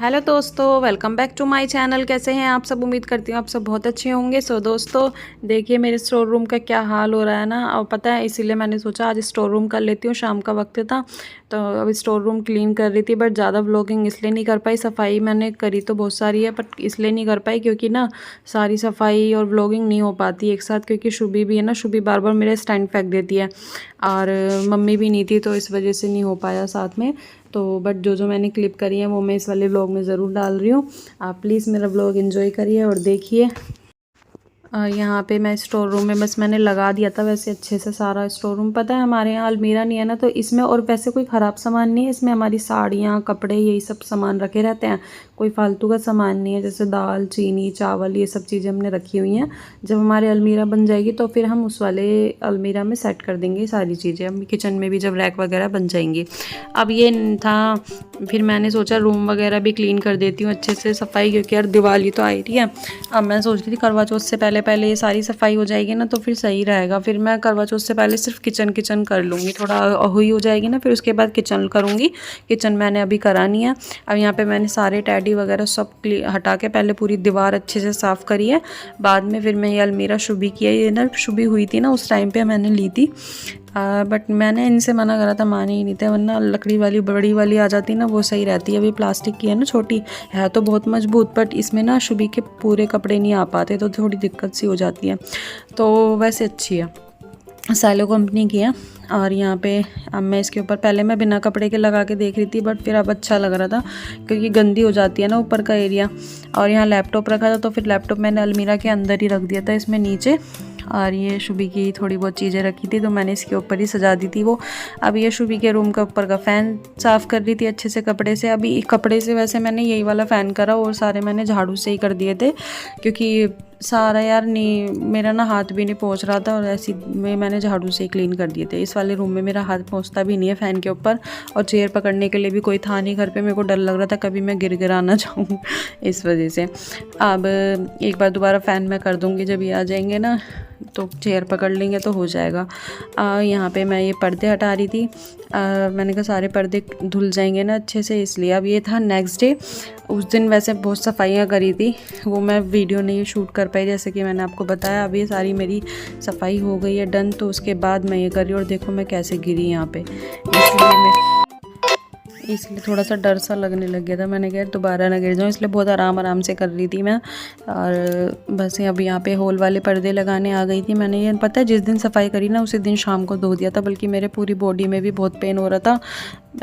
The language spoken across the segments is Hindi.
हेलो दोस्तों, welcome back to my channel. कैसे हैं आप सब? उम्मीद करती हूँ आप सब बहुत अच्छे होंगे। सो दोस्तों, देखिए मेरे स्टोर रूम का क्या हाल हो रहा है ना। और पता है, इसीलिए मैंने सोचा आज स्टोर रूम कर लेती हूँ। शाम का वक्त था तो अब स्टोर रूम क्लीन कर रही थी, बट ज़्यादा व्लॉगिंग इसलिए नहीं कर पाई। सफाई मैंने करी तो बहुत सारी है, बट इसलिए नहीं कर पाई क्योंकि ना सारी सफाई और व्लॉगिंग नहीं हो पाती एक साथ, क्योंकि शुभी भी है ना। शुभी बार बार मेरे स्टैंड फेंक देती है और मम्मी भी नहीं थी, तो इस वजह से नहीं हो पाया साथ में। तो बट जो जो मैंने क्लिप करी है वो मैं इस वाले व्लॉग में ज़रूर डाल रही हूँ। आप प्लीज़ मेरा व्लॉग एंजॉय करिए और देखिए। यहाँ पे मैं स्टोर रूम में बस मैंने लगा दिया था वैसे अच्छे से सारा स्टोर रूम। पता है, हमारे यहाँ अलमीरा नहीं है ना, तो इसमें और वैसे कोई ख़राब सामान नहीं है। इसमें हमारी साड़ियाँ, कपड़े, यही सब सामान रखे रहते हैं। कोई फालतू का सामान नहीं है, जैसे दाल, चीनी, चावल, ये सब चीज़ें हमने रखी हुई हैं। जब हमारे अलमीरा बन जाएगी तो फिर हम उस वाले अलमीरा में सेट कर देंगे सारी चीज़ें। हम किचन में भी जब रैक वगैरह बन जाएंगी। अब ये था, फिर मैंने सोचा रूम वगैरह भी क्लीन कर देती हूँ अच्छे से, सफाई, क्योंकि यार दिवाली तो आ रही है। अब मैं सोच रही थी करवा चौथ से पहले पहले ये सारी सफाई हो जाएगी ना, तो फिर सही रहेगा। फिर मैं करवा चौथ से पहले सिर्फ किचन कर लूँगी, थोड़ा हुई हो जाएगी ना, फिर उसके बाद किचन करूँगी। किचन मैंने अभी करा नहीं है। अब यहाँ पे मैंने सारे टैडी वगैरह सब हटा के पहले पूरी दीवार अच्छे से साफ़ करी है। बाद में फिर मैं ये अलमीरा शुभी की है, ये ना शुभी हुई थी ना उस टाइम पे मैंने ली थी। बट मैंने इनसे मना करा था, माने ही नहीं थे। वरना लकड़ी वाली बड़ी वाली आ जाती ना, वो सही रहती है। अभी प्लास्टिक की है ना, छोटी है तो बहुत मजबूत, बट इसमें ना शुभी के पूरे कपड़े नहीं आ पाते, तो थोड़ी दिक्कत सी हो जाती है। तो वैसे अच्छी है, सैलो कंपनी की है। और यहाँ पे अब मैं इसके ऊपर, पहले मैं बिना कपड़े के लगा के देख रही थी, बट फिर अब अच्छा लग रहा था क्योंकि गंदी हो जाती है ना ऊपर का एरिया। और यहाँ लैपटॉप रखा था, तो फिर लैपटॉप मैंने अलमीरा के अंदर ही रख दिया था, इसमें नीचे। और ये शुभी की थोड़ी बहुत चीज़ें रखी थी, तो मैंने इसके ऊपर ही सजा दी थी वो। अब ये शुभी के रूम का ऊपर का फ़ैन साफ़ कर रही थी अच्छे से कपड़े से। अभी कपड़े से वैसे मैंने यही वाला फ़ैन करा, और सारे मैंने झाड़ू से ही कर दिए थे, क्योंकि सारा यार नहीं, मेरा ना हाथ भी नहीं पहुंच रहा था, और ऐसी में मैंने झाड़ू से ही क्लीन कर दिए थे। इस वाले रूम में मेरा हाथ पहुंचता भी नहीं है फ़ैन के ऊपर, और चेयर पकड़ने के लिए भी कोई था नहीं घर पे। मेरे को डर लग रहा था कभी मैं गिरा ना जाऊँ इस वजह से। अब एक बार दोबारा फ़ैन मैं कर दूँगी, जब ये आ जाएंगे ना तो चेयर पकड़ लेंगे तो हो जाएगा। यहाँ पे मैं ये पर्दे हटा रही थी। मैंने कहा सारे पर्दे धुल जाएंगे ना अच्छे से, इसलिए। अब ये था नेक्स्ट डे। उस दिन वैसे बहुत सफाइयाँ करी थी, वो मैं वीडियो नहीं शूट कर पाई, जैसे कि मैंने आपको बताया। अब ये सारी मेरी सफाई हो गई है डन, तो उसके बाद मैं ये कर रही हूँ। और देखो मैं कैसे गिरी यहाँ पे, इसलिए थोड़ा सा डर सा लगने लग गया था। मैंने कहा दोबारा ना गिर जाऊँ, इसलिए बहुत आराम से कर रही थी मैं। और बस अब यहाँ पे होल वाले पर्दे लगाने आ गई थी। मैंने ये, पता है, जिस दिन सफाई करी ना उसी दिन शाम को धो दिया था, बल्कि मेरे पूरी बॉडी में भी बहुत पेन हो रहा था।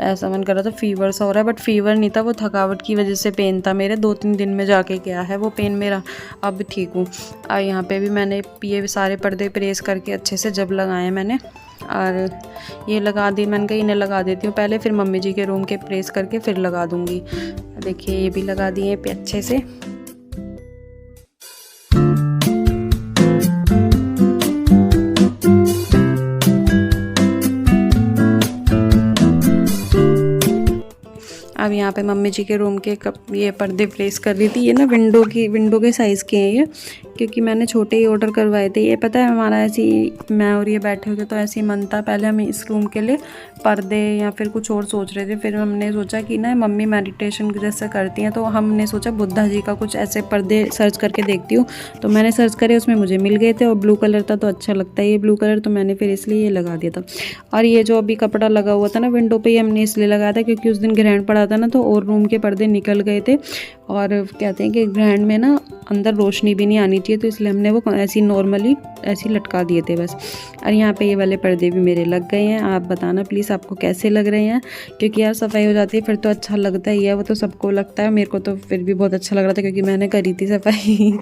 ऐसा मन कर रहा था फीवर सा हो रहा है, बट फीवर नहीं था, वो थकावट की वजह से पेन था मेरे। 2-3 दिन में जाके गया है वो पेन मेरा। अब ठीक हूँ। और यहाँ पे भी मैंने ये सारे पर्दे प्रेस करके अच्छे से जब लगाए मैंने, और ये लगा दी। मैंने कहा इन्हें लगा देती हूँ पहले, फिर मम्मी जी के रूम के प्रेस करके फिर लगा दूँगी। देखिए ये भी लगा दिए अच्छे से। अब यहाँ पे मम्मी जी के रूम के ये पर्दे प्लेस कर रही थी। ये ना विंडो के साइज़ के हैं ये, क्योंकि मैंने छोटे ही ऑर्डर करवाए थे। ये पता है, हमारा ऐसी, मैं और ये बैठे हुए तो ऐसे ही मन था। पहले हम इस रूम के लिए पर्दे या फिर कुछ और सोच रहे थे, फिर हमने सोचा कि ना मम्मी मेडिटेशन जैसा करती हैं, तो हमने सोचा बुद्धा जी का कुछ ऐसे पर्दे सर्च करके देखती हूँ। तो मैंने सर्च करे, उसमें मुझे मिल गए थे, और ब्लू कलर था तो अच्छा लगता है ये ब्लू कलर, तो मैंने फिर इसलिए ये लगा दिया था। और ये जो अभी कपड़ा लगा हुआ था ना विंडो पे, ये हमने इसलिए लगाया था क्योंकि उस दिन ग्रहण पड़ा था ना, तो और रूम के पर्दे निकल गए थे। और कहते हैं कि ग्रहण में ना अंदर रोशनी भी नहीं आनी चाहिए, तो इसलिए हमने वो ऐसी नॉर्मली ऐसी लटका दिए थे बस। और यहाँ पे ये वाले पर्दे भी मेरे लग गए हैं। आप बताना प्लीज़ आपको कैसे लग रहे हैं, क्योंकि यार सफाई हो जाती है फिर तो अच्छा लगता ही है। वो तो सबको लगता है, मेरे को तो फिर भी बहुत अच्छा लग रहा था क्योंकि मैंने करी थी सफाई।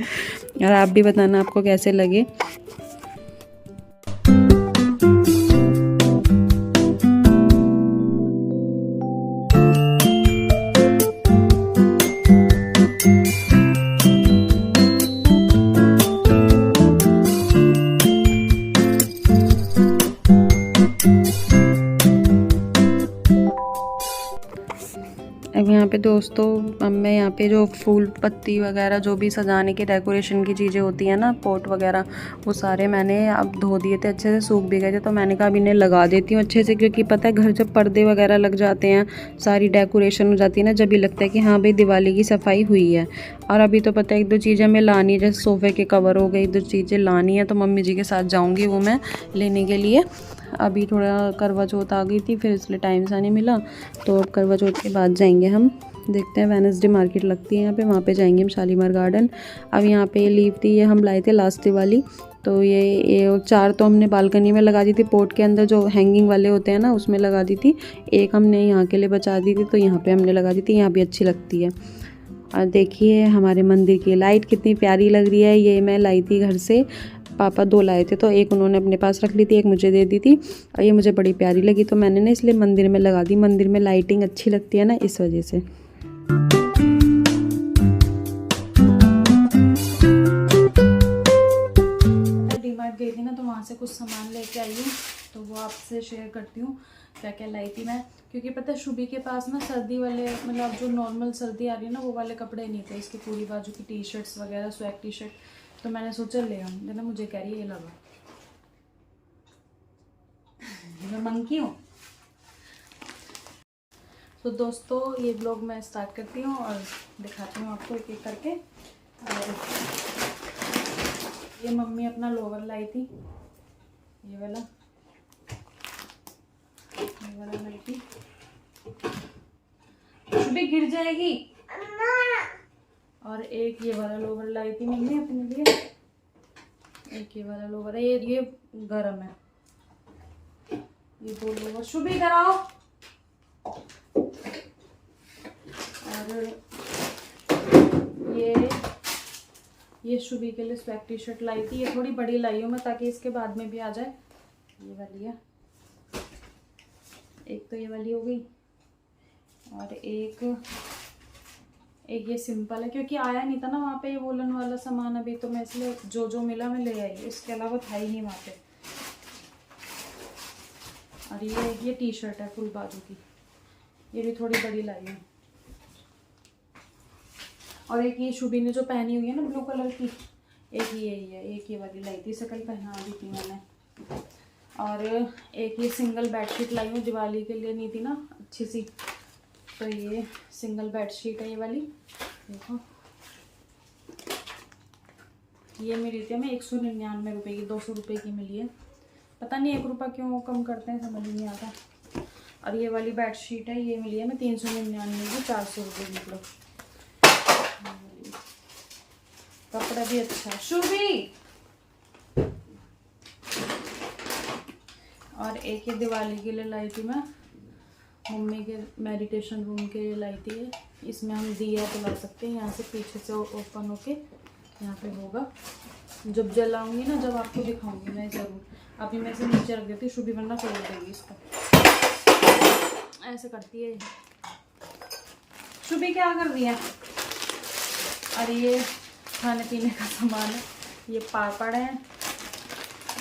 और आप भी बताना आपको कैसे लगे। अब यहाँ पे दोस्तों, अब मैं यहाँ पे जो फूल पत्ती वगैरह जो भी सजाने के डेकोरेशन की चीज़ें होती हैं ना, पॉट वगैरह, वो सारे मैंने अब धो दिए थे, अच्छे से सूख भी गए थे। तो मैंने कहा अब इन्हें लगा देती हूँ अच्छे से, क्योंकि पता है घर जब पर्दे वगैरह लग जाते हैं, सारी डेकोरेशन हो जाती है ना, जब भी लगता है कि हाँ भाई दिवाली की सफाई हुई है। और अभी तो पता है 1-2 चीज़ें हमें लानी है, जैसे सोफ़े के कवर हो गई, 2 चीज़ें लानी है, तो मम्मी जी के साथ जाऊँगी वो मैं लेने के लिए। अभी थोड़ा करवा चौथ आ गई थी, फिर इसलिए टाइम सा नहीं मिला, तो अब करवा चौथ के बाद जाएंगे हम। देखते हैं, वेडनेसडे मार्केट लगती है यहाँ पे, वहाँ पे जाएंगे हम, शालीमार गार्डन। अब यहाँ पे ये लीव थी, ये हम लाए थे लास्ट दिवाली। तो ये 4 तो हमने बालकनी में लगा दी थी, पोर्ट के अंदर जो हैंगिंग वाले होते हैं ना उसमें लगा दी थी। एक हमने यहाँ के लिए बचा दी थी, तो यहाँ पे हमने लगा दी थी, यहाँ भी अच्छी लगती है। और देखिए हमारे मंदिर की लाइट कितनी प्यारी लग रही है। ये मैं लाई थी घर से, पापा 2 लाए थे, तो एक उन्होंने अपने पास रख ली थी, एक मुझे दे दी थी। और ये मुझे बड़ी प्यारी लगी, तो मैंने ना इसलिए मंदिर में लगा दी। मंदिर में लाइटिंग अच्छी लगती है ना, इस वजह से। डीमार्ट गई थी ना, तो वहाँ से कुछ सामान लेके आई हूँ, तो वो आपसे शेयर करती हूँ क्या क्या लाई थी मैं। क्योंकि पता है शुभी के पास ना सर्दी वाले, मतलब जो नॉर्मल सर्दी आ रही है ना, वो वाले कपड़े नहीं थे, इसकी पूरी बाजू की टी शर्ट्स वगैरह, स्वैग टी शर्ट। तो मैंने सोचा ले आऊँ, ना मुझे कह रही है ये लगा, मैं मंकी हूँ। तो दोस्तों ये ब्लॉग मैं स्टार्ट करती हूँ और दिखाती हूँ आपको एक एक करके। और ये मम्मी अपना लोवर लाई थी, ये वाला लाई थी। शुभी गिर जाएगी। और एक ये वाला लोवर लाई थी मम्मी अपने लिए, एक ये वाला लोवर है, ये गरम है। ये 2 लोवर शुभी इधर आओ। और ये शुभी के लिए स्वैग टी शर्ट लाई थी, ये थोड़ी बड़ी लाई हूँ मैं ताकि इसके बाद में भी आ जाए। ये वाली है, एक तो ये वाली हो गई, और एक ये सिंपल है, क्योंकि आया नहीं था ना वहाँ पे ये वोलन वाला सामान अभी, तो मैं इसलिए जो जो मिला मैं ले आई, इसके अलावा था ही नहीं वहाँ पे। और ये टी शर्ट है फुल बाजू की, ये भी थोड़ी बड़ी लाई है। और एक ये शुभी ने जो पहनी हुई है ना ब्लू कलर की, एक ये है, एक ये वाली लाई थी, सकल पहना दी थी मैंने। और एक ये सिंगल बेडशीट लाई हूँ, दिवाली के लिए नहीं थी ना अच्छी सी, तो ये सिंगल बेडशीट है ये वाली, देखो। ये मिली थी हमें 199 रुपये की, 200 रुपये की मिली है, पता नहीं 1 रुपया क्यों कम करते हैं, समझ नहीं आता। और ये वाली बेडशीट है, ये मिली है हमें 399 की, 400 रुपये मतलब। कपड़ा भी अच्छा है शुभी। और एक ये दिवाली के लिए लाई थी मैं, मम्मी के मेडिटेशन रूम के लिए लाई थी। इसमें हम दिया जला सकते हैं, यहाँ से पीछे से ओपन होके यहाँ पे होगा। जब जलाऊंगी ना, जब आपको दिखाऊंगी मैं ज़रूर। अभी मैं इसे नीचे रख देती हूँ, शुभी वरना तोड़ देगी इसको, ऐसे करती है शुभी। क्या कर रही है? और ये खाने पीने का सामान है, ये पापड़ है,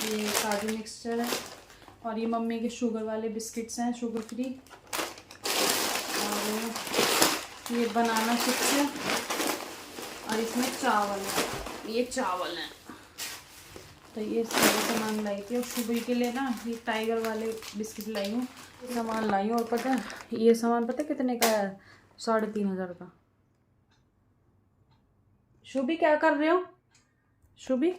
ये काजू मिक्सचर है, और ये मम्मी के शुगर वाले बिस्किट्स हैं, शुगर फ्री। और ये बनाना चिप्स है, और इसमें चावल है, ये चावल है। तो ये सारे सामान लाई थी। और शुभी के लिए ना ये टाइगर वाले बिस्किट लाई हूँ, सामान लाई हूँ। और पता है ये सामान पता है कितने का है? 3,500 का। शुभी क्या कर रहे हो? शुभी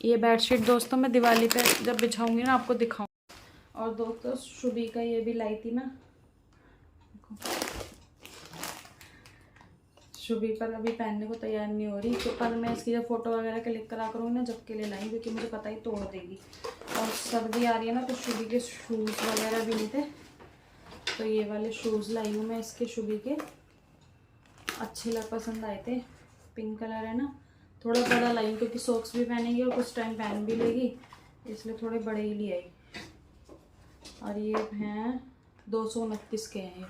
ये बेडशीट दोस्तों मैं दिवाली पे जब बिछाऊंगी ना आपको दिखाऊँ। और दोस्तों शुभी का ये भी लाई थी मैं, शुभी पर अभी पहनने को तैयार नहीं हो रही, तो पर मैं इसकी जब फोटो वगैरह क्लिक करा करूँगी ना, जब के लिए लाई, क्योंकि मुझे पता ही तोड़ देगी। और सर्दी आ रही है ना, तो शुभी के शूज़ वगैरह भी नहीं थे, तो ये वाले शूज़ लाई हूँ मैं इसके, शुभी के अच्छे पसंद आए थे, पिंक कलर है ना, थोड़ा बड़ा लाई हूँ क्योंकि सॉक्स भी पहनेंगी और कुछ टाइम पहन भी लेगी, इसलिए थोड़े बड़े ही लिए आई। और ये हैं 229 के हैं ये,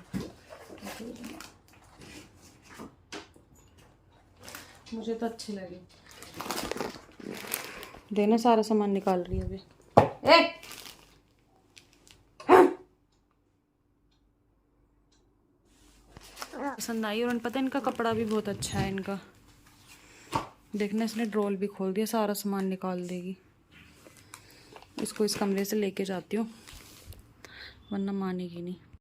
मुझे तो अच्छे लगे। देना सारा सामान निकाल रही है अभी। पसंद आई। और पता है इनका कपड़ा भी बहुत अच्छा है इनका। देखना इसने ड्रॉल भी खोल दिया, सारा सामान निकाल देगी। इसको इस कमरे से लेके जाती हूँ वरना मानेगी नहीं।